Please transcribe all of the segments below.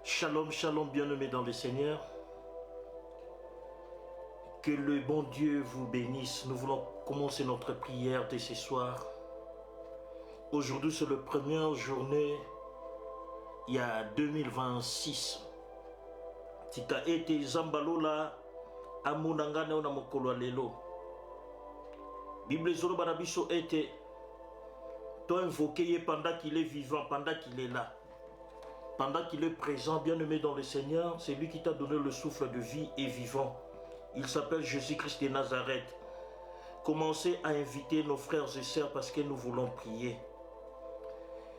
Shalom, shalom, bien-aimés dans le Seigneur. Que le bon Dieu vous bénisse. Nous voulons commencer notre prière de ce soir. Aujourd'hui, c'est la première journée, il y a 2026. Tika ete zambalola amunangane ona mokolo lelo. Bible zolo banabiso ete to invoqué pendant qu'il est vivant, pendant qu'il est là. Pendant qu'il est présent, bien-aimé dans le Seigneur, c'est lui qui t'a donné le souffle de vie et vivant. Il s'appelle Jésus-Christ de Nazareth. Commencez à inviter nos frères et sœurs parce que nous voulons prier.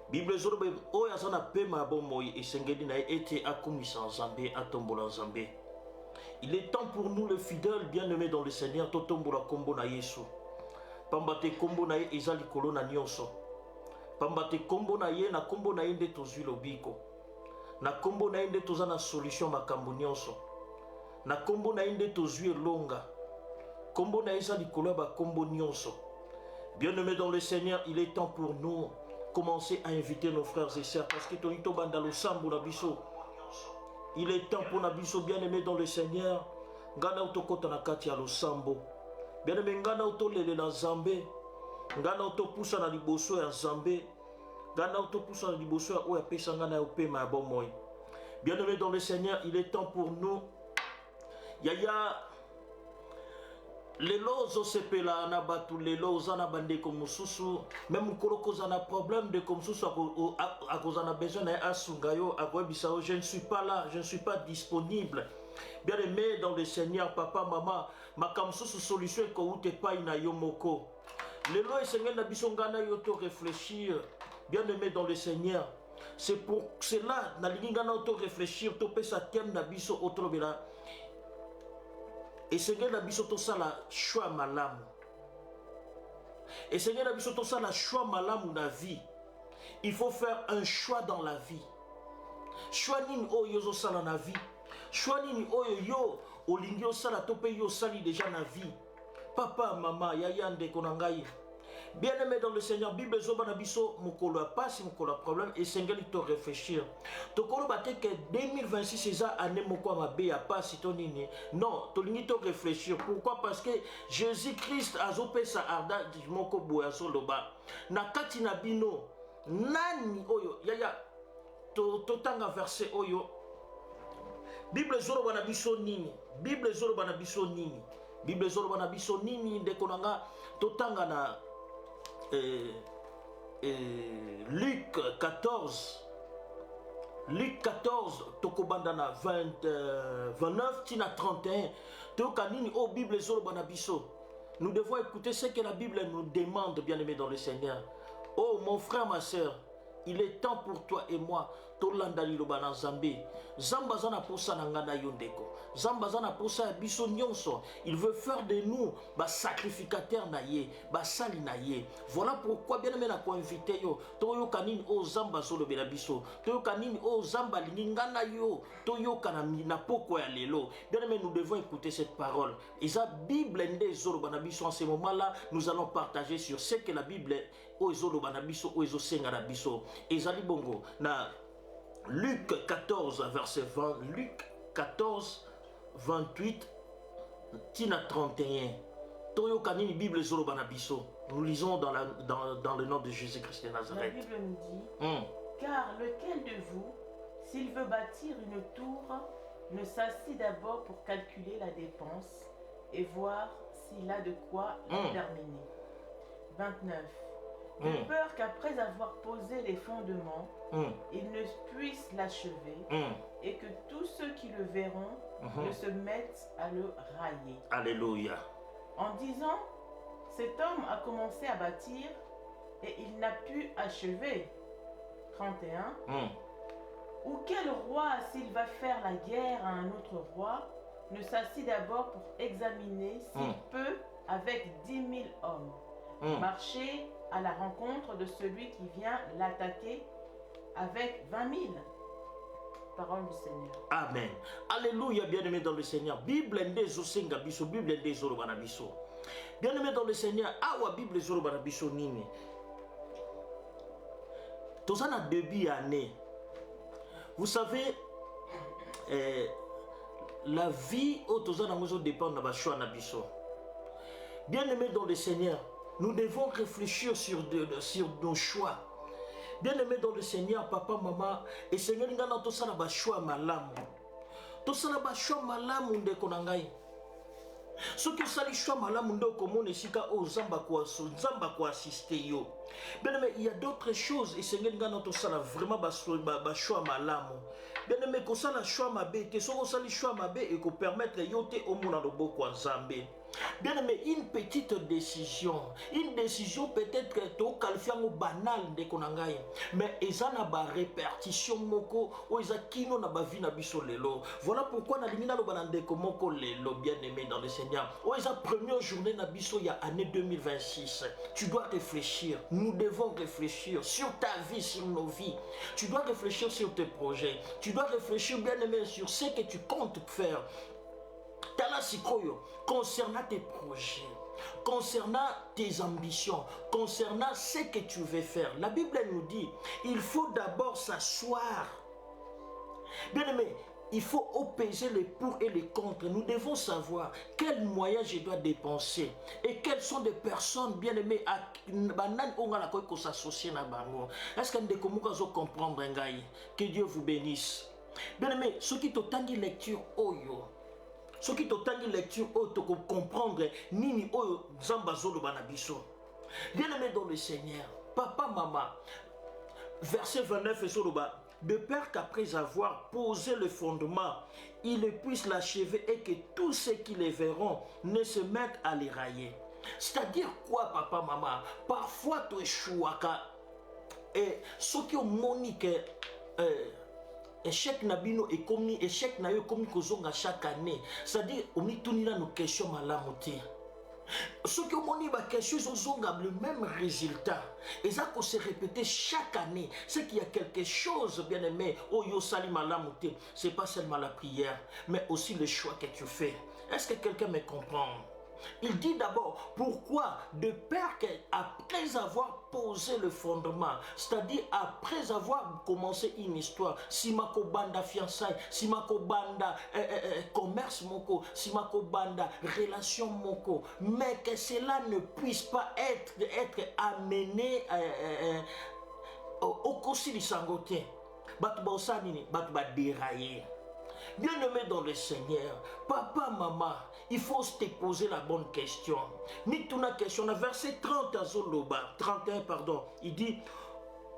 Bible zorobe oya zana pema bomoy et sengedi na été akumisa nzambe atombola nzambe. Il est temps pour nous les fidèles bien-aimés dans le Seigneur totombola kombo na Yesu. Pambate kombo na ye ezali kolona nyonso. Pambate kombo na ye na kombo na ye nde tozwi lobiko. Na kombo na ye nde toza na solution makambo nyonso. Na kombo na ye nde tozwi elonga. Kombo na ye ezali likolo ba kombo nyonso. Bien-aimés dans le Seigneur, il est temps pour nous commencer à inviter nos frères et sœurs parce que tonito banda lo sambo na biso. Il est temps pour Nabiso bien-aimés dans le Seigneur. Ngana utokota na kati ya lo sambo. Bien-aimé ngana utolele na Nzambe. Ngana utopusa na liboso ya Nzambe. Ngana utopusa na liboso ya oya pesa ngana ya opema ya bomoy. Bien-aimé dans le Seigneur, il est temps pour nous. Yaya lelo zosepela na batu lelo zana bande comme mususu même koloko zana problème de comme mususu à cause na besoin na asungayo akwebisa je ne suis pas là, je ne suis pas disponible. Bien-aimé dans le Seigneur, papa maman makamsusu solution ko ute pa ina yomoko lelo esengel na biso ngana yo to réfléchir. Bien-aimé dans le Seigneur, c'est pour cela na linga na auto réfléchir to pesa thème na biso otrobela. Et Seigneur na biso to sala choix malamu. Et Seigneur na biso to sala choix malamu na vie. Il faut faire un choix dans la vie. Choix nini oyo zo sala na vie. Choix nini oyo yo olingi o sala to pe yo sali déjà na vie. Papa, maman, yaya ndeko na ngai. Bien-aimé dans le Seigneur, Bible zoba na biso mokolo pas si mokolo problème et Seigneur il te réfléchir. To kolo baté que 2026 c'est ça année moko mabe ya pas si tonini. Non, to lingi to réfléchir. Pourquoi? Parce que Jésus-Christ azope sa arda moko boya soloba. Na kati na bino nani oyo yaya to tanga verset oyo. Bible zoba na biso nini? Bible zoba na biso nini? Bible zoba na biso nini ndeko nanga to tanga na Luc 14 tokobandana 29 tina 31 tokanini au Bible zolo banabiso. Nous devons écouter ce que la Bible nous demande, bien-aimé dans le Seigneur. Oh mon frère, ma soeur, il est temps pour toi et moi tolanda liloba na Nzambe. Zamba zana posa na ngana yondeko. Zamba zana posa biso nyonso. Il veut faire de nous ba sacrificateur na ye, ba sali na ye. Voilà pourquoi bien aimé na ko inviter yo. Toyo kanini o zamba solo bela biso. Toyo kanini o zamba lingana yo. Toyo kanami na poko ya lelo. Bien aimé, nous devons écouter cette parole. Et sa Bible ndé zolo banabiso en ce moment-là, nous allons partager sur ce que la Bible o zolo banabiso o zo senga na biso. Ezali bongo na Luc 14 verset 20, Luc 14 28 tina 31. Toyo kanini Bible zolo banabiso. Nous lisons dans le nom de Jésus-Christ de Nazareth. La Bible nous dit car lequel de vous, s'il veut bâtir une tour, ne s'assit d'abord pour calculer la dépense et voir s'il a de quoi la terminer. 29. De peur qu'après avoir posé les fondements, il ne puisse l'achever et que tous ceux qui le verront ne se mettent à le railler. Alléluia. En disant, cet homme a commencé à bâtir et il n'a pu achever. 31. Ou quel roi, s'il va faire la guerre à un autre roi, ne s'assit d'abord pour examiner s'il peut, avec 10 000 hommes, marcher à la rencontre de celui qui vient l'attaquer avec 20 000. Parole du Seigneur. Amen. Alléluia, bien-aimé dans le Seigneur. Bible ndé zosenga biso, Bible ndé zolo banabiso. Bien-aimé dans le Seigneur, awa Bible zolo banabiso nini. Tozana début année. Vous savez, la vie autour de dépend de choix. Bien-aimés dans le Seigneur, nous devons réfléchir sur nos choix. Bien-aimés dans le Seigneur, papa, maman, et Seigneur, nous avons tous un choix malam. Tous un choix malam de konangai. Ce qui est le choix malam de komone sika o zamba kwa assister yo. Bien-aimés, il y a d'autres choses et Seigneur, nous avons tous vraiment choix malam. Bien-aimés, qu'on ça le choix mabé, que ça le choix mabé et qu'on permette yote au monde de beaucoup en Zambie. Bien aimé, une petite décision peut-être que tu qualifié au banal de konangai, mais ils ont une répercussion moko ou ils ont kino na bavi na biso lelo. Voilà pourquoi na limina lo banande komoko lelo, bien aimé dans le Seigneur. Ou ils ont première journée na biso ya année 2026. Tu dois réfléchir, nous devons réfléchir sur ta vie, sur nos vies. Tu dois réfléchir sur tes projets. Tu dois réfléchir bien aimé sur ce que tu comptes faire. Concernant tes projets, concernant tes ambitions, concernant ce que tu veux faire. La Bible nous dit, il faut d'abord s'asseoir. Bien aimé, il faut opposer les pour et les contre. Nous devons savoir quels moyens je dois dépenser et quelles sont des personnes bien aimées à s'associer. Est-ce que nous comprendre que Dieu vous bénisse. Bien aimé, ceux qui t'ont dit lecture oyo. Ce qui t'ont dit lecture, tu peux comprendre nini oyo zambazolo banabiso. Bien aimé dans le Seigneur, papa, maman, verset 29 et soloba, de peur qu'après avoir posé le fondement, ils puissent l'achever et que tous ceux qui les verront ne se mettent à les railler. C'est-à-dire quoi, papa, maman? Parfois, tu échoues et ce qui ont monique. Échec nabino et commis échec na yo commis kozonga chaque année, c'est-à-dire on y tourne nos questions malamoté. Ce que on y ba questions zonga le même résultat et ça qu'on se répéter chaque année, c'est qu'il y a quelque chose bien aimé oh yo sali malamoté, c'est pas seulement la prière mais aussi le choix que tu fais. Est-ce que quelqu'un me comprend? Il dit d'abord pourquoi de peur qu'après avoir posé le fondement, c'est-à-dire après avoir commencé une histoire, si mako banda fiançailles, si mako banda commerce moko, si mako banda relation moko, mais que cela ne puisse pas être amené au kosi du sangoté, batuba dérailler. Bien-aimé dans le Seigneur, papa, maman, il faut se poser la bonne question. Mituna question, le verset 31, pardon, il dit,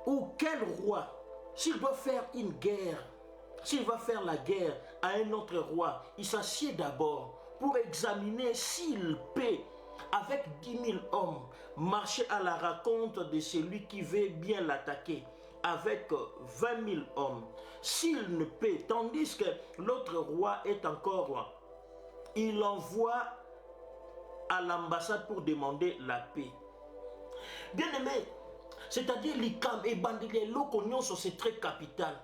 ou quel roi, s'il doit faire une guerre, s'il va faire la guerre à un autre roi, il s'assied d'abord pour examiner s'il peut, avec 10 000 hommes, marcher à la rencontre de celui qui veut bien l'attaquer. Avec 20 000 hommes, s'il ne peut, tandis que l'autre roi est encore roi, il envoie à l'ambassade pour demander la paix. Bien aimé, c'est-à-dire l'ICAM et bandilé l'oconion sur c'est très capital.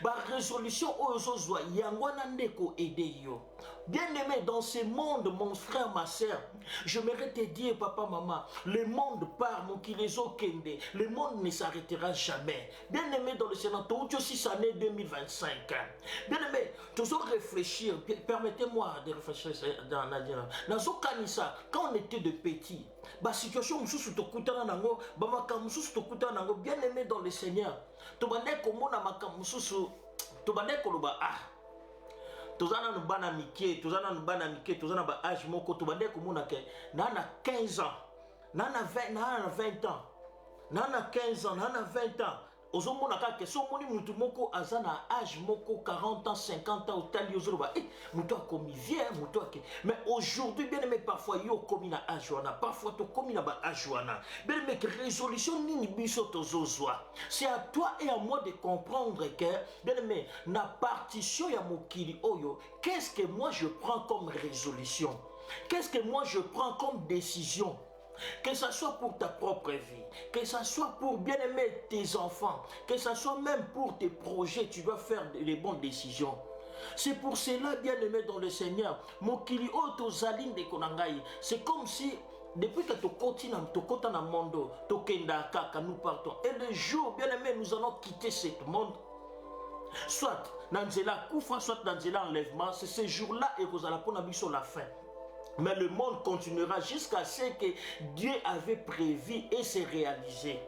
Ba résolution ozozwa yangwana ndeko aider yo. Bien aimé dans ce monde, mon frère, ma soeur, je m'aimerais te dire, papa, maman, le monde part, mon kilezo kende, le monde ne s'arrêtera jamais. Bien aimé dans le Sénat, tout aussi cette année 2025. Bien aimé, toujours réfléchir, permettez-moi de réfléchir dans la Kanisa, quand on était de petits, la situation bien aimé dans le Seigneur. Tozana no bana mike, tozana ba âge moko, tobande komona ke nana 15 ans, nana 20 ans, nana 15 ans, nana 20 ans. Ozomona kake so moni mutu moko azana âge moko 40 ans, 50 ans otali ozoroba mutu akomi vieux, mutu ake. Mais aujourd'hui bien aimé parfois yo komi na âge wana, parfois to komi na ba âge wana. Bien aimé que résolution nini biso tozozwa. C'est à toi et à moi de comprendre que bien aimé na partition ya mokili oyo, qu'est-ce que moi je prends comme résolution? Qu'est-ce que moi je prends comme décision? Que ce soit pour ta propre vie, que ce soit pour bien aimer tes enfants, que ce soit même pour tes projets, tu dois faire les bonnes décisions. C'est pour cela, bien aimé dans le Seigneur, mokili oto zaline de konangai, c'est comme si depuis que tu continues dans le monde, nous partons. Et le jour, bien aimé, nous allons quitter ce monde. soit Nanzela Koufa, soit Nanzela enlèvement, c'est ce jour-là et vous allez prendre la fin. Mais le monde continuera jusqu'à ce que Dieu avait prévu et c'est réalisé.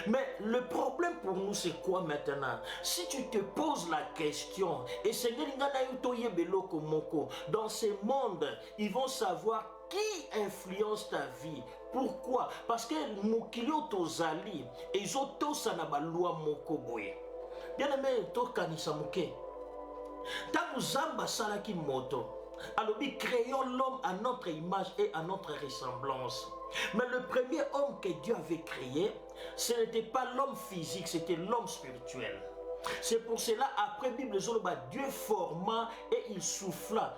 Mais le problème pour nous, c'est quoi maintenant? Si tu te poses la question, et dans ce monde, ils vont savoir qui influence ta vie. Pourquoi? Parce que Mukilio Tozali, et Zoto Sanabalua Mokoboye. Bien aimé, Tokanisa Muke. Tamuzamba Salaki Moto. Alors, créons l'homme à notre image et à notre ressemblance. Mais le premier homme que Dieu avait créé, ce n'était pas l'homme physique, c'était l'homme spirituel. C'est pour cela, après Bible, Dieu forma et il souffla.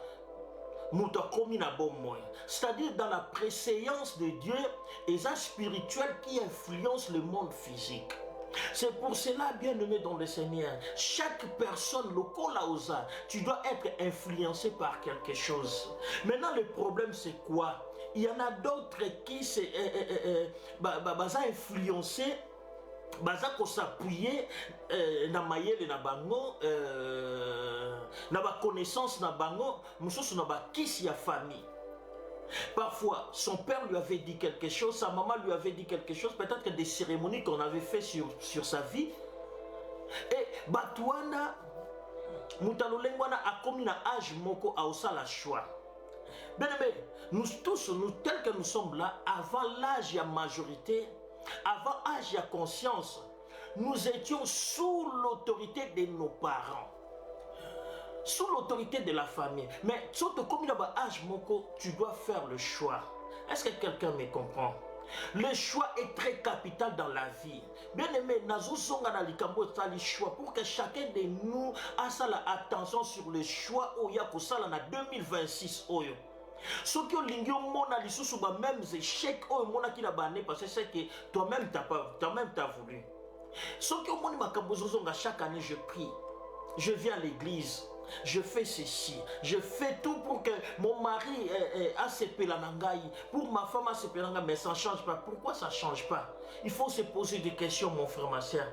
C'est-à-dire dans la préséance de Dieu, les âges spirituels qui influencent le monde physique. C'est pour cela, bien-aimé dans le Seigneur, chaque personne, le Kolaosa, tu dois être influencé par quelque chose. Maintenant, le problème, c'est quoi? Il y en a d'autres qui sont influencés, s'appuyer na mayele na bango, na ba connaissance na bango, mususu na ba kisi ya famille. Parfois, son père lui avait dit quelque chose, sa maman lui avait dit quelque chose, peut-être que des cérémonies qu'on avait fait sur sa vie. Et Batouana, Moutalolengwana a commis un âge moko a osa la choix. Bien aimé, nous tous, nous tels que nous sommes là, avant l'âge de majorité, avant l'âge de conscience, nous étions sous l'autorité de nos parents. Sous l'autorité de la famille. Mais surtout comme il y a un âge moko, tu dois faire le choix. Est-ce que quelqu'un me comprend? Le choix est très capital dans la vie. Bien aimé, le choix pour que chacun de nous a la attention sur le choix au Yakosala na 2026 oyo. Ce qui est mona lisusu ba même échec oyo mona ki na bané parce que c'est que toi-même t'as voulu. Ce qui est moni makabozozonga chaque année je prie. Je viens à l'église. Je fais ceci, je fais tout pour que mon mari a ses pélanangaï, pour ma femme a ses pélanangaï, mais ça ne change pas. Pourquoi ça ne change pas? Il faut se poser des questions, mon frère, ma soeur.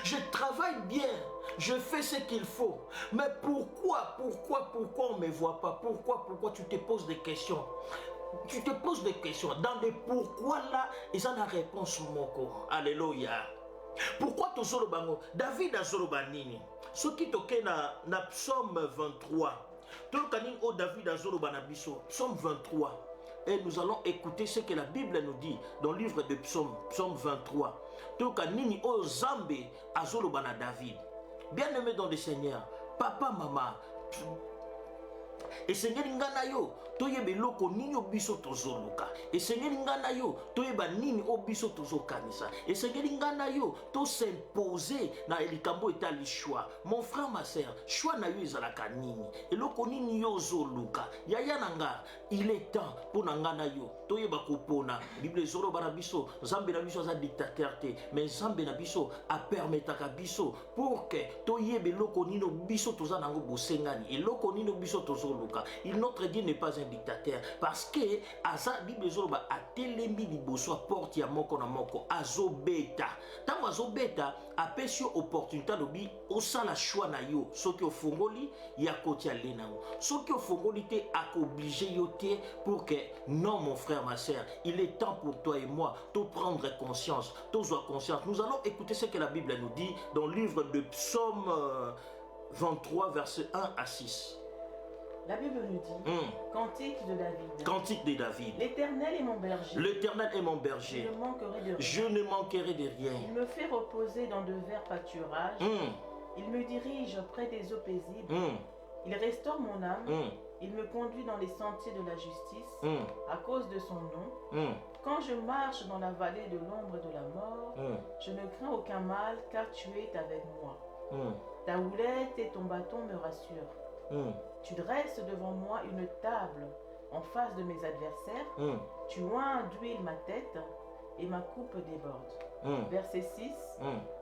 Je travaille bien, je fais ce qu'il faut, mais pourquoi on ne me voit pas? Pourquoi tu te poses des questions? Tu te poses des questions. Dans les pourquoi là, ils ont la réponse, moko. Alléluia. Pourquoi tu solo bango? David a solo banini. Ce qui toque na psaume 23. Tout kanin o David a solo banabiso. Psaume 23. Et nous allons écouter ce que la Bible nous dit dans le livre de Psaume 23. Tout kanini o Zambe a solo bana David. Bien aimé dans le Seigneur, papa, maman. Et Seigneur ngana yo toyebe loko nini obiso tozoluka. Et Seigneur ngana yo toyeba nini obiso tozokanisa. Et Seigneur ngana yo to s'imposer na elikambo etali choix. Mon frère, ma sœur, choix na yo ezalaka nini? Et loko nini yo zoluka. Yaya nanga, il est temps pour ngana yo toyeba kopona. Bible zolo bana biso, Zambe na biso za dictateur te, mais Zambe na biso a permetaka biso pour que toyebe loko nini biso tozanango bosengani. Et loko nini biso tozoluka. Notre Dieu n'est pas un dictateur parce que Asa Bible Zoloba a telemi liboso porte ya moko na moko azobeta. Tant azobeta a pesio opportunité lobi osala choix na yo soki ofongoli ya kotia lenao. Soki ofongoli te a obligé yo te pour que non mon frère ma sœur, il est temps pour toi et moi de prendre conscience, de avoir conscience. Nous allons écouter ce que la Bible nous dit dans le livre de Psaume 23 versets 1 à 6. La Bible nous dit, Cantique de David. Cantique de David. L'Éternel est mon berger. L'Éternel est mon berger. Je ne manquerai de rien. Je ne manquerai de rien. Il me fait reposer dans de verts pâturages. Il me dirige près des eaux paisibles. Il restaure mon âme. Il me conduit dans les sentiers de la justice à cause de son nom. Quand je marche dans la vallée de l'ombre de la mort, je ne crains aucun mal car tu es avec moi. Ta houlette et ton bâton me rassurent. Tu dresses devant moi une table en face de mes adversaires. Tu oins d'huile ma tête et ma coupe déborde. Verset 6.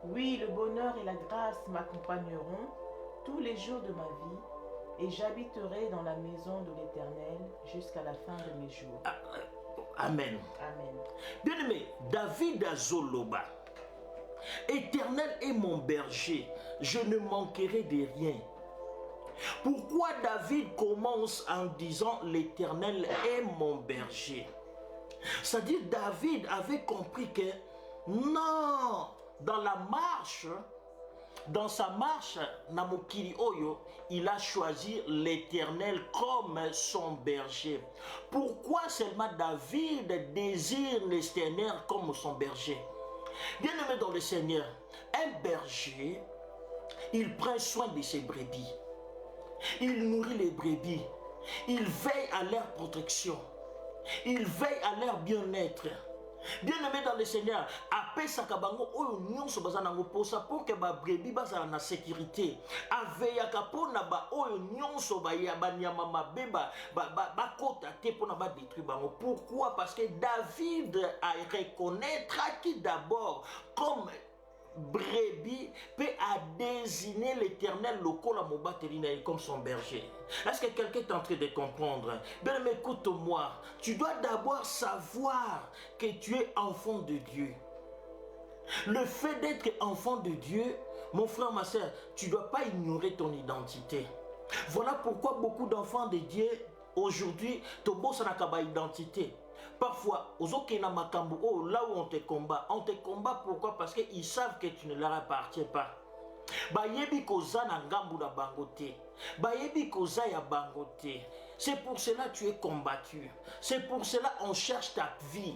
Oui, le bonheur et la grâce m'accompagneront tous les jours de ma vie et j'habiterai dans la maison de l'Éternel jusqu'à la fin de mes jours. Amen. Amen. Bien aimé, David Azoloba. Éternel est mon berger, je ne manquerai de rien. Pourquoi David commence en disant l'Éternel est mon berger? C'est-à-dire David avait compris que non, dans la marche, dans sa marche, Namokiri Oyo, il a choisi l'Éternel comme son berger. Pourquoi seulement David désire l'Éternel comme son berger? Bien-aimé dans le Seigneur, un berger, il prend soin de ses brebis. Il nourrit les brebis. Il veille à leur protection. Il veille à leur bien-être. Bien-aimé dans le Seigneur, après Sakabango, oyo nyonso bazanango posa pour que ba brebis bazala na sécurité. Aveyaka pona ba oyo nyonso ba ya banyama mabeba ba kota te pona ba détruire bango. Pourquoi? Parce que David a reconnaître qui d'abord comme brebis peut à désigner l'Éternel local à Mobaterina comme son berger. Est-ce que quelqu'un est en train de comprendre? Bien, mais écoute-moi, tu dois d'abord savoir que tu es enfant de Dieu. Le fait d'être enfant de Dieu, mon frère, ma soeur, tu ne dois pas ignorer ton identité. Voilà pourquoi beaucoup d'enfants de Dieu aujourd'hui, Tobo Sanakaba identité. Parfois, là où on te combat pourquoi? Parce qu'ils savent que tu ne leur appartiens pas. Bayebi koza na ngambu na bangote. Bayebi koza ya bangote. C'est pour cela que tu es combattu. C'est pour cela qu'on cherche ta vie.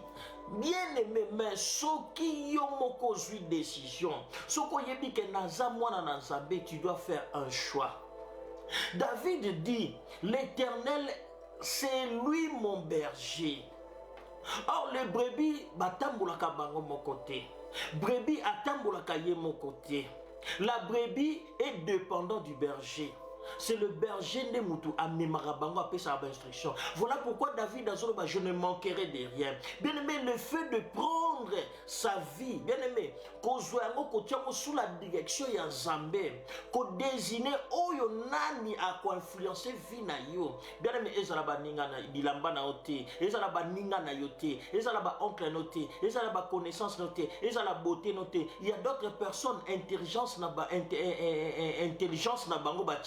Bien aimé, mais soki yo moko zui décision. Soko yebi ke naza mwana na nzambe, tu dois faire un choix. David dit, l'Éternel, c'est lui mon berger. Or, les brebis, batambolaka bango mon côté. Brebis atambolaka ye mon côté. La brebis est dépendante du berger. C'est le berger de Moutou Amemarabango appelle sa instruction. Voilà pourquoi David a dit je ne manquerai de rien. Bien aimé, le fait de prendre sa vie, bien aimé, qu'on soit sous la direction de Zambé, qu'on désigne Oyo Nani à quoi influencer vie na yo. Bien aimé, ezalaba ninga na bilamba na ote, ezalaba ninga na yote, ezalaba oncle noté, ezalaba connaissance noté, ezalaba beauté noté. Il y a d'autres personnes intelligence na ba intelligence na bango ba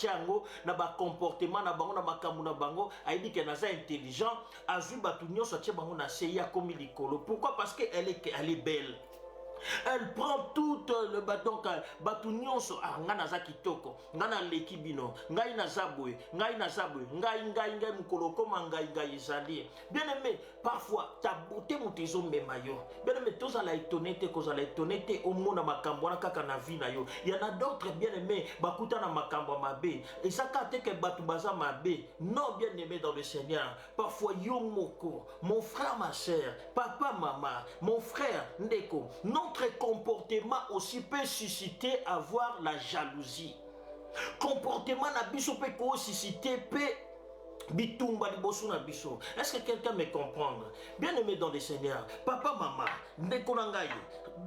na ba comportement na bango na makambu na bango aidi ke naza intelligent azu batu nyonso tie bango na seya komi likolo. Pourquoi? Parce que elle est belle. Elle prend tout le bâton batu nyonso nga naza kitoko nga na leki bino ngai na zabwe ngai mukolo koma ngai ezali. Bien aimé, parfois ta beauté mutezo mema yo. Bien aimé, toza la étonné te koza la étonné te omona makambo na kaka na vie na yo. Il y en a d'autres bien aimé bakuta na makambo mabe et ça kate ke batu baza mabe. Non, bien aimé dans le Seigneur, parfois yo moko, mon frère, ma sœur, papa, maman, mon frère, ndeko, notre comportement aussi peut susciter avoir la jalousie. Comportement na biso peut susciter peut bitumba liboso na biso. Est-ce que quelqu'un me comprend? Bien aimé dans le Seigneur, papa, maman, ndeko na ngai,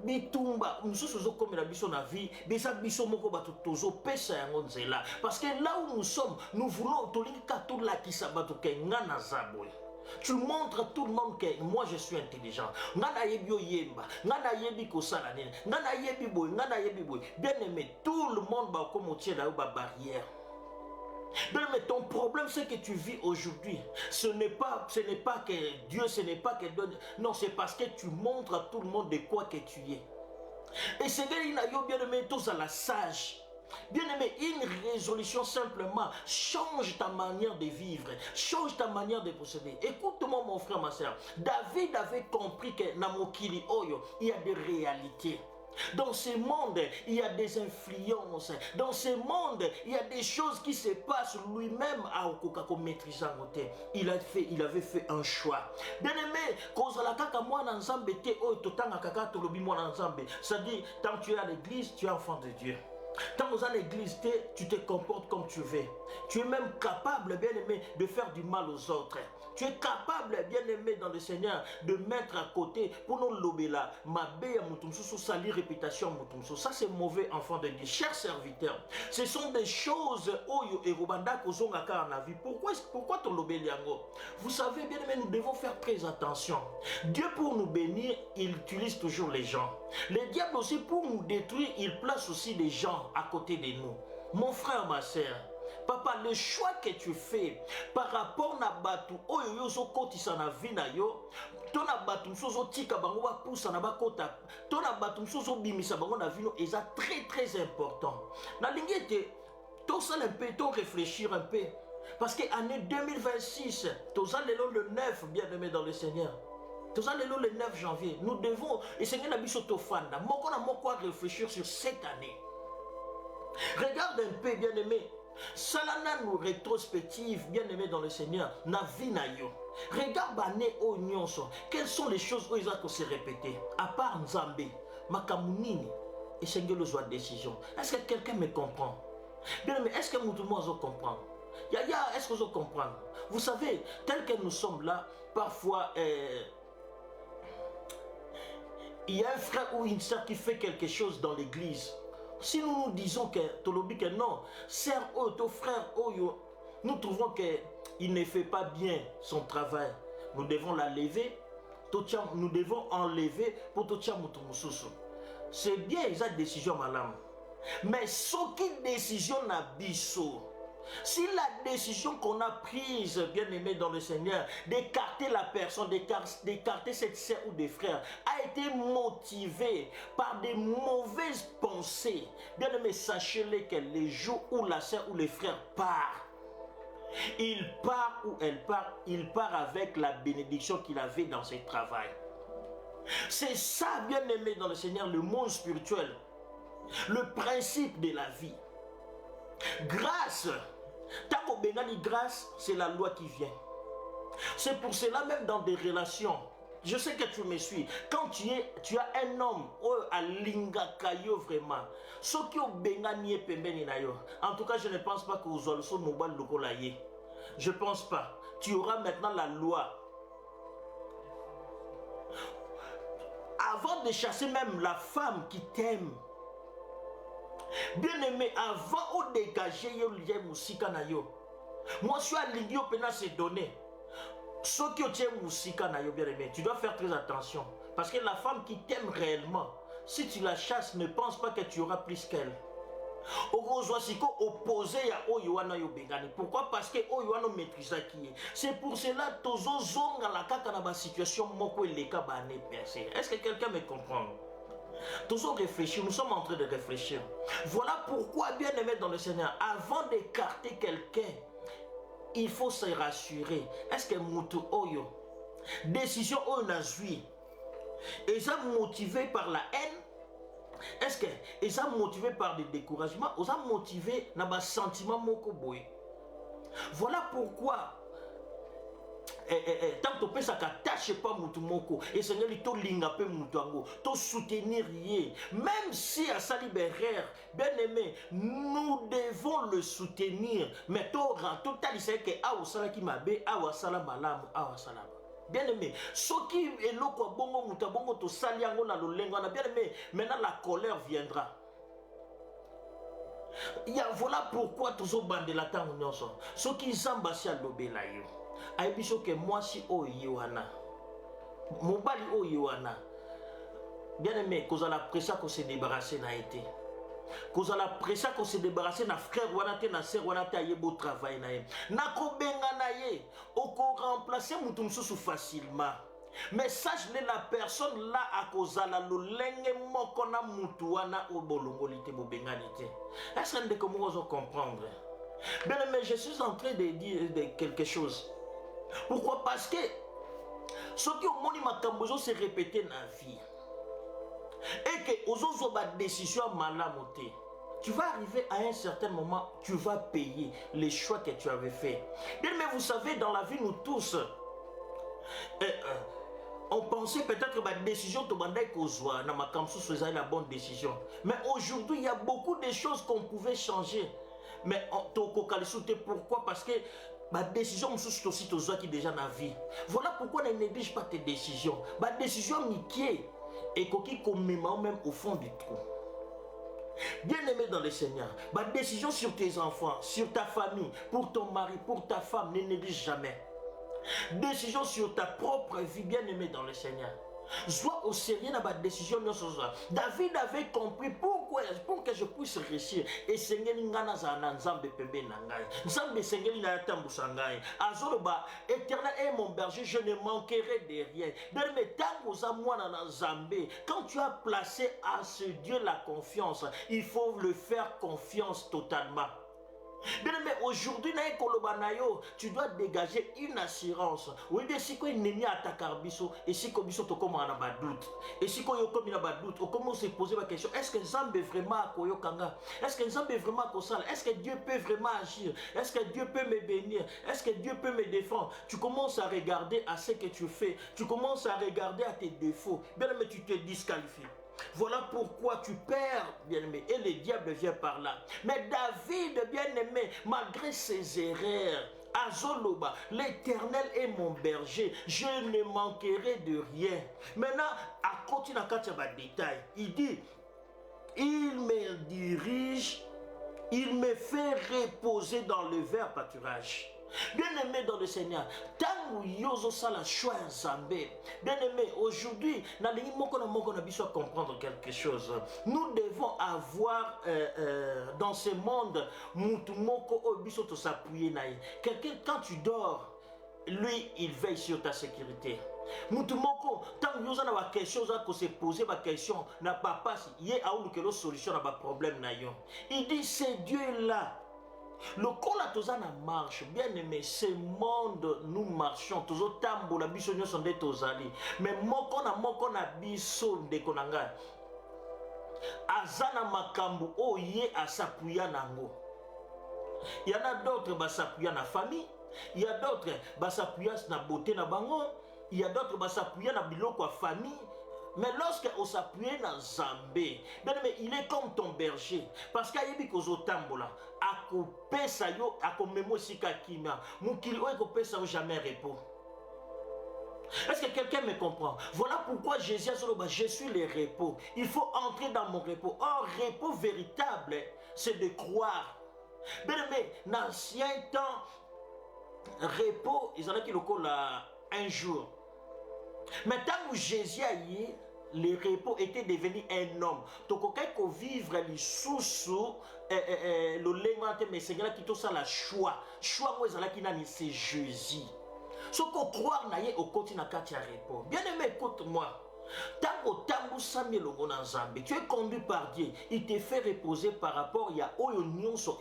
bitumba mususu zo comme la biso na vie, besa biso moko bato tozo pesa yango nzela. Parce que là où nous sommes, nous voulons tolika to la kisabatu ke ngana zabwe. Tu montres à tout le monde que moi je suis intelligent. Bien aimé, tout le monde va comme tient là bas barrière. Bien aimé, ton problème c'est que tu vis aujourd'hui. Ce n'est pas que Dieu, ce n'est pas que Dieu. Non, c'est parce que tu montres à tout le monde de quoi que tu es. Et c'est bien aimé, tous à la sage. Bien aimé, une résolution simplement, change ta manière de vivre, change ta manière de procéder. Écoute-moi mon frère, ma soeur, David avait compris que Namokili Oyo, il y a des réalités. Dans ce monde, il y a des influences. Dans ce monde, il y a des choses qui se passent lui-même à Okokako maîtrisant. Il avait fait un choix. Bien aimé, c'est-à-dire, tant que tu es à l'église, tu es enfant de Dieu. Quand vous êtes à l'église, tu te comportes comme tu veux. Tu es même capable, bien aimé, de faire du mal aux autres. Tu es capable, bien aimé, dans le Seigneur, de mettre à côté pour nous l'obéla, ma béa moutumsou, salir réputation moutumsou. Ça, c'est mauvais, enfant de Dieu. Chers serviteurs, ce sont des choses oyo et robanda kozonga ka en la vie. Pourquoi ton l'obéliango? Vous savez, bien aimé, nous devons faire très attention. Dieu, pour nous bénir, il utilise toujours les gens. Le diable aussi, pour nous détruire, il place aussi des gens à côté de nous. Mon frère, ma soeur, papa, le choix que tu fais par rapport à batu, oyo yozo koti sana vina yo, tona batu msozo tika bango ba poussa na bakota, tona batu msozo bimisa bango na vino, et ça très important. Na lingete, to sal un peu, to réfléchir un peu, parce que année 2026, to sal le 9, bien-aimé dans le Seigneur. Tout ça, le 9 janvier, nous devons, et Seigneur Nabiso Tofanda, moko na moko réfléchir sur cette année. Regarde un peu, bien-aimé, salana nous rétrospective, bien-aimé dans le Seigneur, na vie na yo. Regarde année au nyonso, quelles sont les choses où ils ont se répéter, à part Nzambe, Makamunini, et Seigneur le joie de décision. Est-ce que quelqu'un me comprend? Bien-aimé, est-ce que Moutoumou comprend? Yaya, est-ce que vous comprenez? Vous savez, tel que nous sommes là, parfois, il y a un frère ou une sœur qui fait quelque chose dans l'église. Si nous nous disons que non, sœur ou ton frère, nous trouvons qu'il ne fait pas bien son travail, nous devons la lever, nous devons enlever pour tout ça. C'est bien, ils ont une décision, madame. Mais ce qui décision n'a biso. Si la décision qu'on a prise, bien aimé dans le Seigneur, d'écarter la personne, d'écarter cette sœur ou des frères, a été motivée par des mauvaises pensées, bien aimé, sachez-le que les jours où la sœur ou les frères part, il part ou elle part, il part avec la bénédiction qu'il avait dans ses travail. C'est ça, bien aimé dans le Seigneur, le monde spirituel, le principe de la vie. Grâce. Tant qu'on bénit grâce, c'est la loi qui vient. C'est pour cela même dans des relations. Je sais que tu me suis. Quand tu as un homme à lingakayo vraiment. Ce qui ont bénani pembeni na yo. En tout cas, je ne pense pas que vous allez sur mobile lokolaye. Je pense pas. Tu auras maintenant la loi. Avant de chasser même la femme qui t'aime. Bien aimé, avant de dégager yo lié musika na yo. Moi je suis à l'igno pena se donner. Ce qui est musika na yo, bien aimé, tu dois faire très attention parce que la femme qui t'aime réellement, si tu la chasses, ne pense pas que tu auras plus qu'elle. Opposé à Oyoana Yobegani. Pourquoi? Parce que Oyoana maîtrise qui est. C'est pour cela que Tozo Zonga la kaka na ba situation moko eleka ba ne percé. Est-ce que quelqu'un me comprend? Toujours réfléchir, nous sommes en train de réfléchir. Voilà pourquoi, bien aimé dans le Seigneur, avant d'écarter quelqu'un, il faut se rassurer. Est-ce que Moutou Oyo, décision Oyo Nazui, est ça motivé par la haine? Est-ce que est ça motivé par des découragements? Ou ça motivé par un sentiment moko boy? Voilà pourquoi. Tant que tu ne t'attaches pas à moko et Seigneur il te linga pe mutango te soutenir rien même si à sa libéraire bien aimé nous devons le soutenir mais tout à c'est que a osala ki mabe a wasala malamu a wasala bien aimé ce qui est loko bongo mutabongo to sali yango na lolengo na bien aimé maintenant la colère viendra. Voilà pourquoi toujours bande la tango nyonso ce qui zambasi alobela yo aibiso que moi si oyoana mobali oyoana bien aimé cause la pression qu'on se débarrasser n'a été cause la pression qu'on se débarrasser na frère wana te na sœur wana te ayebo travail na ye na ko benga na ye oko remplacer mutu mususu facilement. Mais sache la personne là à cause la lolenge moko na mutu wana obolongolite bobenganite. Est-ce que vous comprendre? Bien mais je suis en train de dire quelque chose. Pourquoi? Parce que ce qui au monde makambozo se répéter dans la vie et que aux autres décisions malamoté. Tu vas arriver à un certain moment, tu vas payer les choix que tu avais fait. Bien mais vous savez dans la vie nous tous on pensait peut-être que la décision de la bonne décision. Mais aujourd'hui, il y a beaucoup de choses qu'on pouvait changer. Mais pourquoi? Parce que la décision c'est aussi qui déjà dans la vie. Voilà pourquoi on ne néglige pas tes décisions. La décision niquée et qui même au fond du trou. Bien aimé dans le Seigneur, la décision sur tes enfants, sur ta famille, pour ton mari, pour ta femme, ne néglige jamais. Décision sur ta propre vie, bien aimée dans le Seigneur. Sois au sérieux dans ma décision. David avait compris pourquoi, pour que je puisse réussir. Et Seigneur, ngana zana nzambe pembe nangai. Nzambe Seigneur na yatambu sangai. Azoloba, éternel est mon berger, je ne manquerai de rien. Mais tant que moi na nzambe, quand tu as placé à ce Dieu la confiance, il faut le faire confiance totalement. Bien aimé, aujourd'hui, tu dois dégager une assurance. Oui, bien, si tu as attaqué, et si tu as doute, et si tu as doute, on commence à se poser la question, est-ce que Nzambe vraiment Koyokanga? Est-ce que Nzambe vraiment Kosala? Est-ce que Dieu peut vraiment agir? Est-ce que Dieu peut me bénir? Est-ce que Dieu peut me défendre? Tu commences à regarder à ce que tu fais. Tu commences à regarder à tes défauts. Bien aimé, tu te disqualifies. Voilà pourquoi tu perds, bien-aimé, et le diable vient par là. Mais David, bien-aimé, malgré ses erreurs, Azoloba, l'Éternel est mon berger, je ne manquerai de rien. Maintenant, à continuer à détail, il dit, il me dirige, il me fait reposer dans le vert pâturage. Bien-aimé dans le Seigneur, tant que yozo sala choix Zambé, bien-aimé, aujourd'hui, comprendre quelque chose. Nous devons avoir dans ce monde, quelqu'un, quand tu dors, lui, il veille sur ta sécurité. Mutumoko, tant que nous avons quelque chose à se poser, ma question n'a pas passé. Il y a une solution à ma problème. Il dit, c'est Dieu là. Le cola tozana marche, bien aimé, ce monde nous marchons, tozo tambo la biso nyo sonde tozali, mais moko na biso de konanga. Azana makambu o ye asapuya nango. Il y en a d'autres basapuya na famille, il y a d'autres basapuya na beauté na bango, il y a d'autres basapuya na biloko a famille. Mais lorsque on s'appuie dans Zambé, il est comme ton berger. Parce qu'il y a des choses tambola. À couper ça yo, à commémo sika kimia. Mon kilo est coupé ça jamais repos. Est-ce que quelqu'un me comprend? Voilà pourquoi Jésus a dit, je suis le repos. Il faut entrer dans mon repos. Or, repos véritable, c'est de croire. Mais dans l'ancien temps, repos, ils en ont qui le collent un jour. Mais tant que Jésus a eu, le repos était devenu un homme. Donc, quand on vivre les sous le lengante, mais c'est là qui tout ça la choix. Choix, moi, c'est Jésus. Ce qu'on croit, au continent, quand il y a repos. Bien aimé, écoute-moi. Tant que tu es conduit par Dieu, il te fait reposer par rapport à oyo so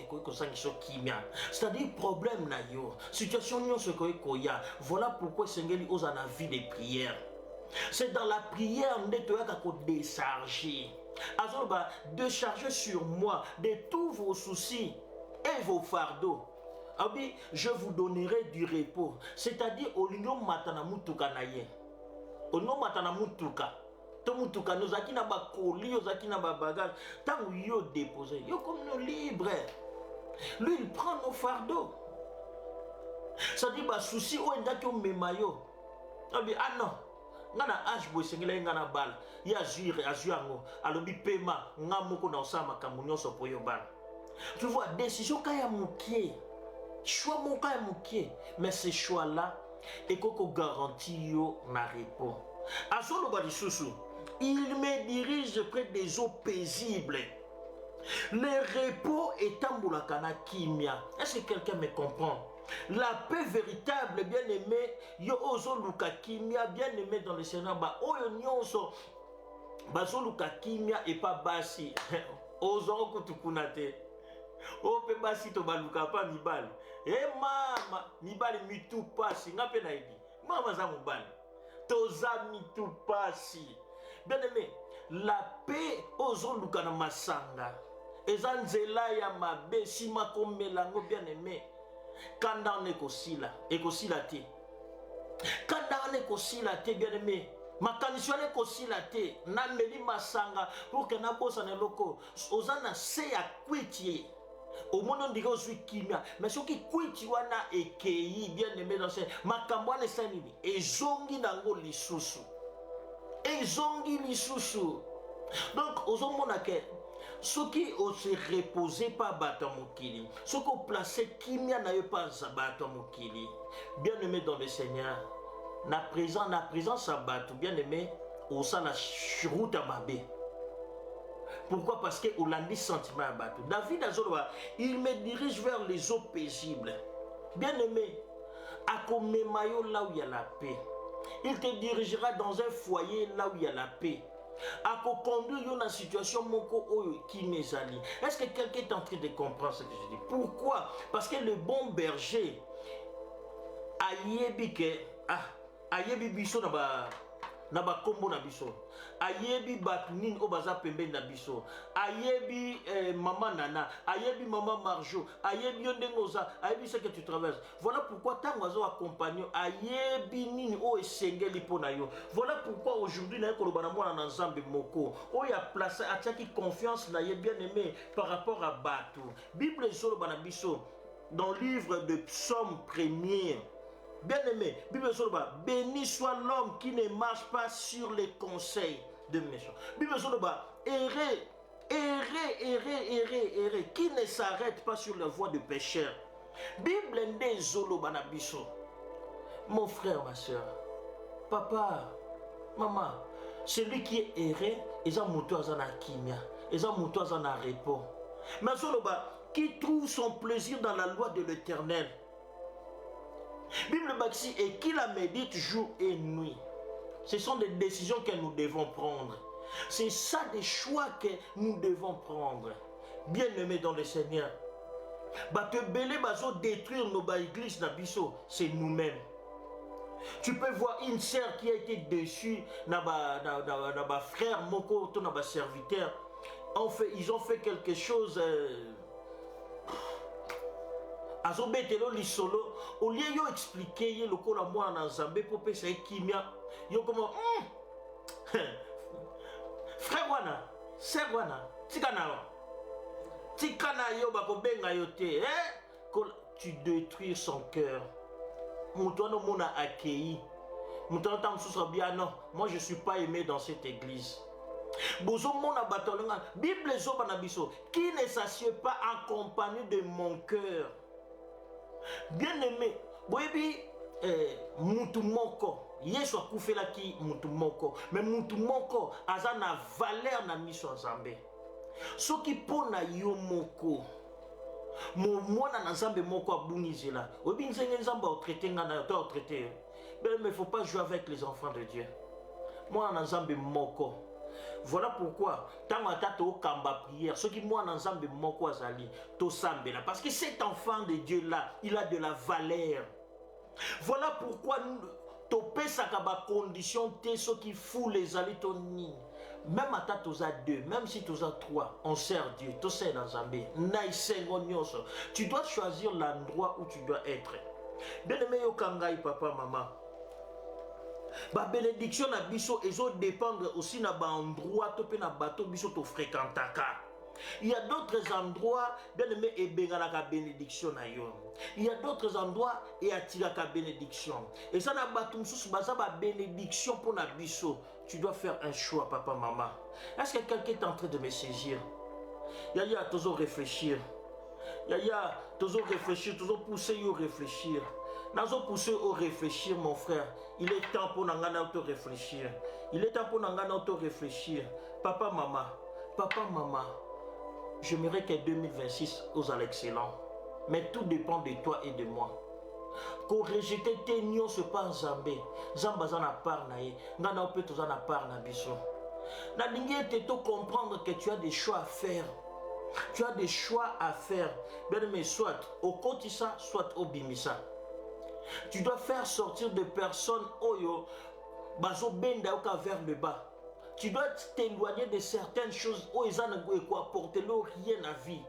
c'est-à-dire problème na yo, situation nyonso ekoya. Voilà pourquoi Seigneur ose en vie de prière. C'est dans la prière que tu as décharger. Azoba, décharger sur moi de tous vos soucis et vos fardeaux. Abi, je vous donnerai du repos. C'est-à-dire au lieu matana mutuka na ye. Ono matana mutuka to mutuka nous aki na ba colis ozaki na ba bagage tant yo déposer yo comme nous libre. Lui il prend nos fardeaux. Ça dit ba souci o ndaki o memayo. Abi ah non ngana age boy sengela ngana bal ya azuango alobi pema ngamoko na osama kamunyoso po yo bal. Tu vois décision kaya mukie. Choix mon kaya mukie, mais ce choix là et qu'on garantit na repos. Il me dirige près des eaux paisibles. Le repos est tamboulakana kimia. Est-ce que quelqu'un me comprend? La paix véritable, bien aimé, yo ozo luka kimia, bien aimé dans le Seigneur, ba oyo nyonso bazo luka kimia et pas basi. Ozo kutukunate. Ope basi to baluka pa mibali. Mama, mibali mitu pasi ngape na ibi. Mama za mubali. Toza mitu pasi. Bien aimé, la paix ozo luka na masanga. Ezanzela ya mabe sima komelango bien aimé. Kanda nekosila, ekosila te. Kanda nekosila te bien aimé. Makaniswane kosila te na meli masanga pour que na bosa na loko ozana se ya kwiti. Au monde on dirait aussi kimia, mais ce qui kwiti wana ekei bien aimé dans ce makambwane sanini ezongi nango lisusu. Ezongi lisusu. Donc ozomona ke ceux qui ont se reposé par Batamokili, ceux qui ont placé kimia na pas Batamokili, bien aimé dans le Seigneur, na présence à Batou, bien aimé, au sein la route à Mabé. Pourquoi? Parce que Hollandi sentiment à battre. David Azoloba, il me dirige vers les eaux paisibles. Bien aimé, à Komemayo là où il y a la paix. Il te dirigera dans un foyer là où il y a la paix. À conduire dans la situation qui m'est allé. Est-ce que quelqu'un est en train de comprendre ce que je dis? Pourquoi? Parce que le bon berger a yebi que a yebi biso na ba kombo na biso, ayebi batnin o baza pembe na biso, ayebi maman Nana, ayebi maman Marjo, ayebi yondengoza, ayebi ce que tu traverses. Voilà pourquoi tant oiseau accompagné, ayebi nini o esengeli pona yo. Voilà pourquoi aujourd'hui na kolobana mwana na Nzambe moko o ya place atiaki confiance na ye bien aimé par rapport à Batu. Bible solo bana biso dans le livre de Psaume 1er. Bien aimé, Bible Soloba, béni soit l'homme qui ne marche pas sur les conseils de méchants. Bible Soloba, errez, qui ne s'arrête pas sur la voie de pécheurs. Bible Ndé Zoloba Nabiso. Mon frère, ma soeur, papa, maman, celui qui est erré, ils ont monté à la kimia, ils ont monté à la repos. Mais Zoloba, qui trouve son plaisir dans la loi de l'Éternel. Bible Baxi et qui la médite jour et nuit. Ce sont des décisions que nous devons prendre. C'est ça des choix que nous devons prendre. Bien-aimés dans le Seigneur. Te belé bazo détruire nos églises nabiso, c'est nous-mêmes. Tu peux voir une sœur qui a été déçue, na frère moko to na serviteur. Ils ont fait quelque chose. Azobetelo lisolo au lieu yo expliquer ye lokola moi na Nzambe pour pesa kimia yo comment frère wana sœur wana tikana yo bakobenga yo te tu détruis son cœur. Mutono mona accueilli mutono tam sous bien non moi je suis pas aimé dans cette église. Bozo mona batolonga Bible zo bana biso qui ne s'assied pas en compagnie de mon cœur. Bien aimé, boyebi mutu moko Yesu akufela ki mutu moko, mais mutu moko aza na valeur na miso Nzambe. Soki pona yo moko mwana na Nzambe moko abunizela, oyebi nzenge Nzambe traiter ngana to traiter. Mais il ne faut pas jouer avec les enfants de Dieu. Mwana na Nzambe moko. Voilà pourquoi, tant que tu kamba prière, ce qui moi dans Nzambe moko azali, to sambela, parce que cet enfant de Dieu là, il a de la valeur. Voilà pourquoi to pesa kaba condition te ce qui fout les alitoni. Même à ta toza 2, même si toza 3, on sert Dieu, to sert dans Nzambe. Tu dois choisir l'endroit où tu dois être. Bien aimé yo kangai papa maman. Ba bénédiction na biso ezo dépendre aussi na ba endroit to pe na bato biso to fréquentaka. Il y a d'autres endroits bien aimé et bengalaka bénédiction na yo. Il y a d'autres endroits et atiraka bénédiction. Et ça na bato msusu baza ba bénédiction pour na biso. Tu dois faire un choix papa maman. Est-ce que quelqu'un est en train de me saisir? Yaya toujours réfléchir. Yaya toujours réfléchir, toujours pousser yo réfléchir. Nazo pousser au réfléchir mon frère. Il est temps pour nangana auto réfléchir. Il est temps pour nangana auto réfléchir. Papa maman, j'aimerais que 2026 aux à l'excellent. Mais tout dépend de toi et de moi. Ko rejeter te nyo se pas Nzambe. Nzamba za na part na ye. Ngana opé to za na part na biso. Na lingi te to comprendre que tu as des choix à faire. Tu as des choix à faire. Bien aimé, soit au kotisa, soit au bimisa. Tu dois faire sortir des personnes oyo bazo benda oka vers le bas. Tu dois t'éloigner de certaines choses où ils ont quoi apporter rien à vie.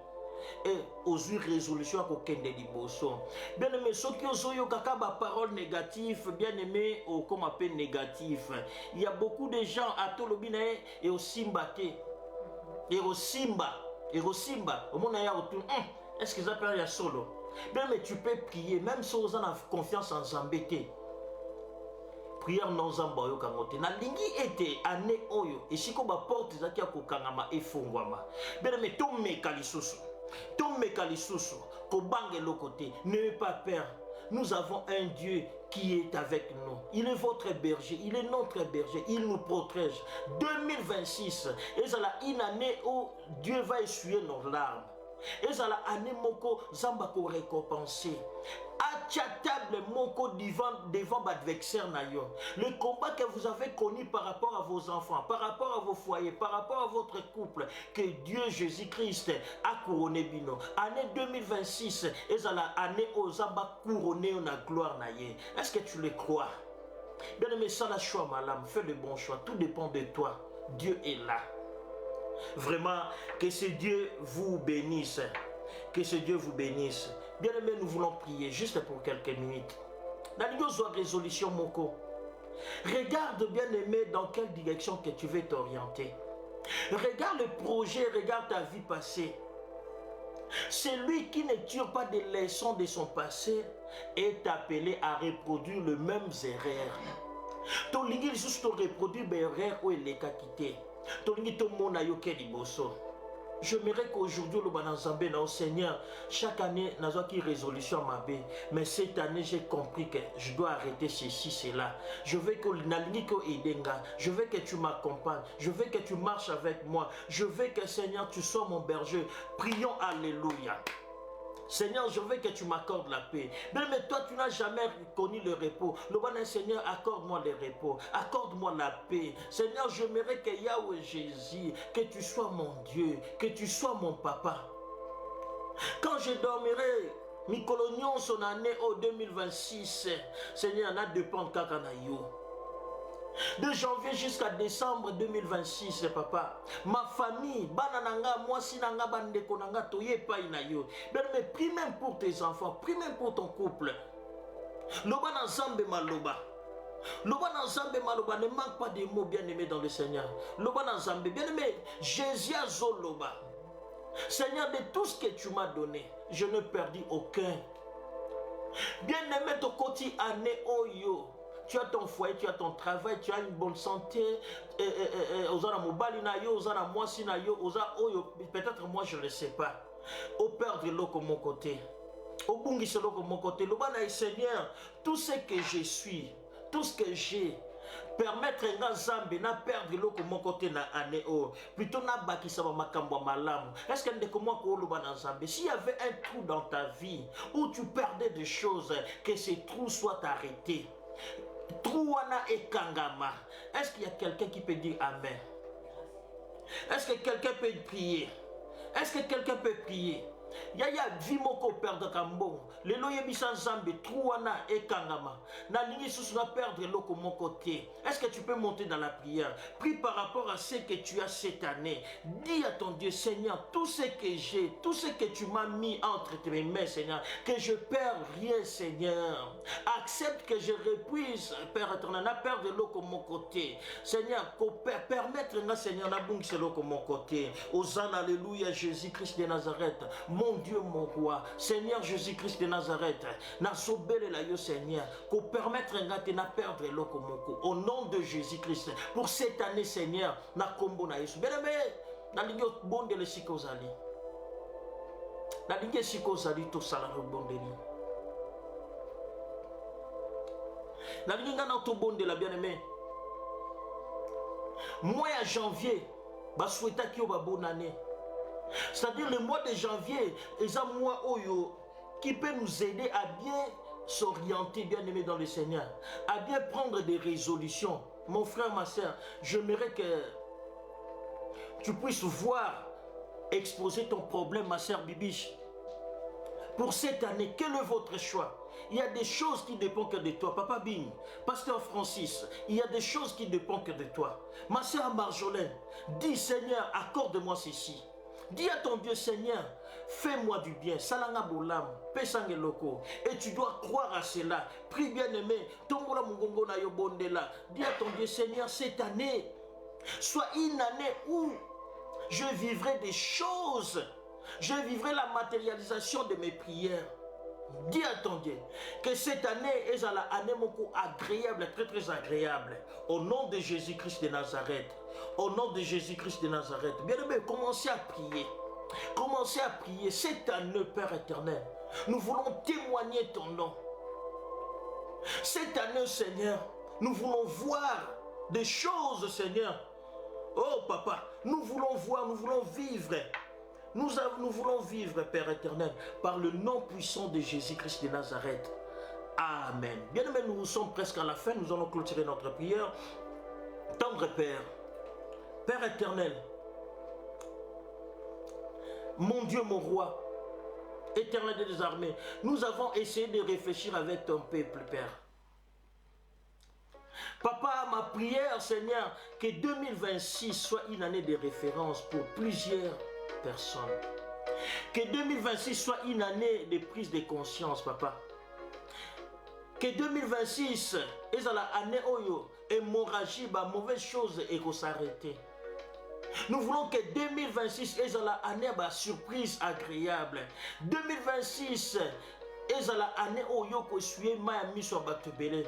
Et aux résolutions à kende liboso. Bien aimé, ceux qui ont kaka ba parole négative, bien aimé, ou comme appelle négatif. Il y a beaucoup de gens à Tolobina et au Simbate. Et au Simba. Au monde autour. Est-ce qu'ils appellent ya solo? Bien, mais tu peux prier, même si vous avez confiance en Zambété. Prière non Zambayo Kamote. Na lingi était année oyo. Et si comme porte zaki akokangama et fongwama. Bien, mais ton mekalisusu. Ton mekalisusu. Ko bange le côté. N'ayez pas peur. nous avons un Dieu qui est avec nous. Il est votre berger, il est notre berger, il nous protège. 2026, et c'est une année où Dieu va essuyer nos larmes. Et c'est l'année moko zamba ko récompenser. Table moko devant l'adversaire nayo. Le combat que vous avez connu par rapport à vos enfants, par rapport à vos foyers, par rapport à votre couple, que Dieu Jésus-Christ a couronné bino. Année 2026, et c'est l'année où zamba couronné na gloire naye. Est-ce que tu le crois? Bien aimé, ça la choix malam, fais le bon choix. Tout dépend de toi. Dieu est là. Vraiment, que ce Dieu vous bénisse. Que ce Dieu vous bénisse. Bien aimé, nous voulons prier juste pour quelques minutes. Dans une résolution, Moko. Regarde, bien aimé, dans quelle direction que tu veux t'orienter. Regarde le projet, regarde ta vie passée. Celui qui ne tire pas des leçons de son passé est appelé à reproduire les mêmes erreurs. Ton ligue juste reproduire les erreurs où il est quitté. J'aimerais qu'aujourd'hui, le Seigneur, chaque année, nous avons une résolution à ma vie. Mais cette année, j'ai compris que je dois arrêter ceci, cela. Je veux que je veux que tu m'accompagnes. Je veux que tu marches avec moi. Je veux que, Seigneur, tu sois mon berger. Prions, alléluia. Seigneur, je veux que tu m'accordes la paix. Mais toi, tu n'as jamais connu le repos. Le bon Seigneur, accorde-moi le repos. Accorde-moi la paix. Seigneur, j'aimerais que Yahweh Jésus, que tu sois mon Dieu, que tu sois mon papa. Quand je dormirai, mes colonions sont année au 2026. Seigneur, on a dépend kakanayo. De janvier jusqu'à décembre 2026, papa. Ma famille, banananga, moi sinanga bandeko nanga toye pa inayo. Mais prie même pour tes enfants, prie même pour ton couple. Loba na zambe maloba. Loba na zambe maloba, ne manque pas de mots bien aimés dans le Seigneur. Loba na zambe, bien aimé, Jésus azoloba. Seigneur, de tout ce que tu m'as donné, je ne perdis aucun. Bien aimé, ton côté année oyo. Tu as ton foyer, tu as ton travail, tu as une bonne santé. Peut-être moi je ne le sais pas. Au père de l'eau comme mon côté. Au bungi selo comme mon côté. Le bana Seigneur, tout ce que je suis, tout ce que j'ai, permettre nga zambe na perdre l'eau comme mon côté na année oh. Plutôt na baki sa makambo malam. Est-ce que ndeko moi ko loba na zambe? S'il y avait un trou dans ta vie où tu perdais des choses, que ces trous soient arrêtés. Trouana et Kangama. Est-ce qu'il y a quelqu'un qui peut dire Amen? Est-ce que quelqu'un peut prier? Est-ce que quelqu'un peut prier? Yaya vimoko perdre kambo. Le loye bisan zambe trouana et kangama. Na ligne sous na perdre loko mon côté. Est-ce que tu peux monter dans la prière? Prie par rapport à ce que tu as cette année. Dis à ton Dieu, Seigneur, tout ce que j'ai, tout ce que tu m'as mis entre tes mains, Seigneur, que je perds rien, Seigneur. Accepte que je repuisse, Père éternel, na perdre loko mon côté. Seigneur, permettre na Seigneur na bung loko mon côté. Hosanna, alléluia, Jésus-Christ de Nazareth. Mon Dieu, mon roi, Seigneur Jésus-Christ de Nazareth, na sobele la yo Seigneur, qu'on permettre ngate na perdre lokomoko. Au nom de Jésus-Christ, pour cette année Seigneur, na kombo na Yesu. Bien-aimé, na lingo bonde le sikozali. Na lingo sikozali to sala rebondeli. Na lingo na to bonde la bien-aimé. Mois à janvier, ba souhaita ki ba bonne année. C'est-à-dire le mois de janvier est un mois qui peut nous aider à bien s'orienter, bien aimé dans le Seigneur, à bien prendre des résolutions. Mon frère, ma soeur, j'aimerais que tu puisses voir exposer ton problème, ma soeur Bibiche. Pour cette année, quel est votre choix? Il y a des choses qui ne dépendent que de toi. Papa Bing, Pasteur Francis, il y a des choses qui ne dépendent que de toi. Ma soeur Marjolaine, dis Seigneur, accorde-moi ceci. Dis à ton Dieu, Seigneur, fais-moi du bien. Salanga bolam, pesang loko. Et tu dois croire à cela. Prie bien aimé. Tombola mungongo na yo bondela. Dis à ton Dieu, Seigneur, cette année soit une année où je vivrai des choses. Je vivrai la matérialisation de mes prières. Dis à ton Dieu que cette année est une année agréable, très très agréable. Au nom de Jésus-Christ de Nazareth. Au nom de Jésus-Christ de Nazareth. Bien aimé, commencez à prier. Commencez à prier cette année, Père éternel. Nous voulons témoigner ton nom. Cette année, Seigneur, nous voulons voir des choses, Seigneur. Oh, Papa, nous voulons voir, nous voulons vivre. Nous voulons vivre, Père éternel, par le nom puissant de Jésus-Christ de Nazareth. Amen. Bien-aimés, nous sommes presque à la fin. Nous allons clôturer notre prière. Tendre Père, Père éternel, mon Dieu, mon roi, éternel des armées, nous avons essayé de réfléchir avec ton peuple, Père. Papa, ma prière, Seigneur, que 2026 soit une année de référence pour plusieurs personnes. Que 2026 soit une année de prise de conscience, Papa. Que 2026 est la année où hémorragie, mauvaise chose et qu'on s'arrête. Nous voulons que 2026 est la année surprise agréable. 2026 est la année où on suit Miami sur Batubele.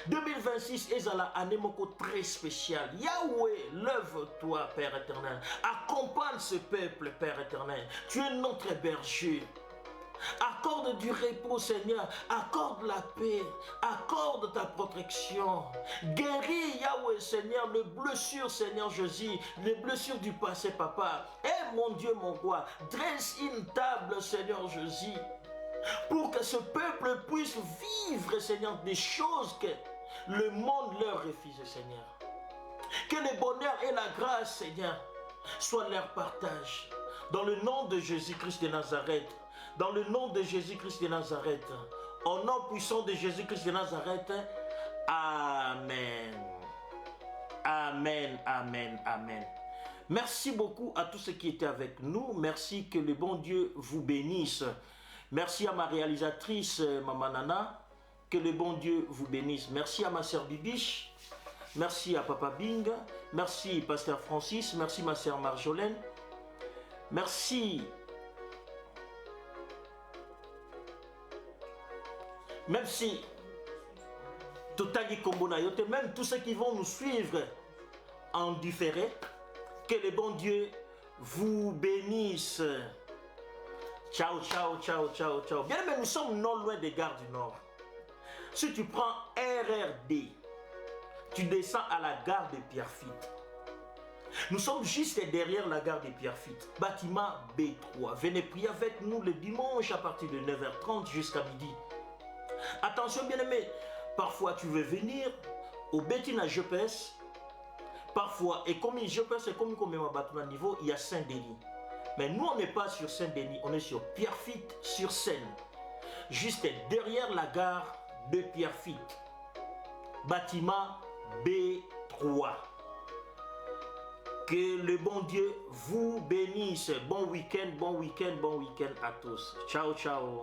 2026 est la année très spéciale. Yahweh, lève-toi, Père éternel. Accompagne ce peuple, Père éternel. Tu es notre berger. Accorde du repos, Seigneur. Accorde la paix. Accorde ta protection. Guéris, Yahweh, Seigneur, les blessures, Seigneur Jésus, les blessures du passé, Papa. Et mon Dieu, mon roi, dresse une table, Seigneur Jésus, pour que ce peuple puisse vivre, Seigneur, des choses que le monde leur refuse, Seigneur. Que le bonheur et la grâce, Seigneur, soient leur partage. Dans le nom de Jésus-Christ de Nazareth, dans le nom de Jésus-Christ de Nazareth, au nom puissant de Jésus-Christ de Nazareth, Amen. Amen, amen, amen. Merci beaucoup à tous ceux qui étaient avec nous. Merci, que le bon Dieu vous bénisse. Merci à ma réalisatrice, Maman Nana. Que le bon Dieu vous bénisse. Merci à ma sœur Bibiche. Merci à Papa Bing. Merci, Pasteur Francis. Merci, ma sœur Marjolaine. Merci. Même si même tous ceux qui vont nous suivre en différé, que le bon Dieu vous bénisse. Ciao, ciao, ciao, ciao, ciao. Bien, mais nous sommes non loin des gares du Nord. Si tu prends RRD, tu descends à la gare de Pierrefitte. Nous sommes juste derrière la gare de Pierrefitte, bâtiment B3. Venez prier avec nous le dimanche à partir de 9h30 jusqu'à midi. Attention, bien-aimé, parfois tu veux venir au Bettina GPS. Parfois, et comme GPS, c'est comme un bâtiment niveau, il y a Saint-Denis. Mais nous, on n'est pas sur Saint-Denis, on est sur Pierrefitte, sur Seine. Juste derrière la gare de Pierrefitte. Bâtiment B3. Que le bon Dieu vous bénisse. Bon week-end, bon week-end, bon week-end à tous. Ciao, ciao.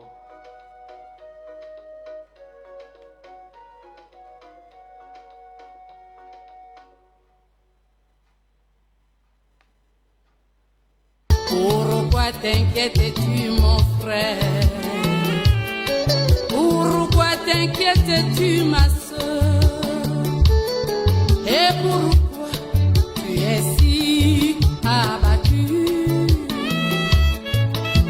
Pourquoi t'inquiètes-tu, mon frère? Pourquoi t'inquiètes-tu, ma soeur? Et pourquoi tu es si abattu?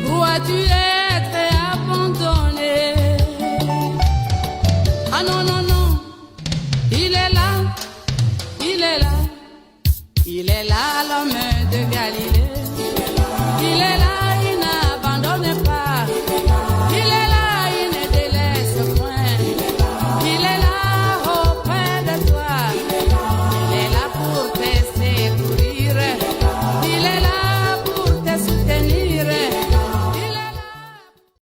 Crois-tu être abandonné? Ah non, non, non, il est là, il est là, il est là, l'homme de Galilée.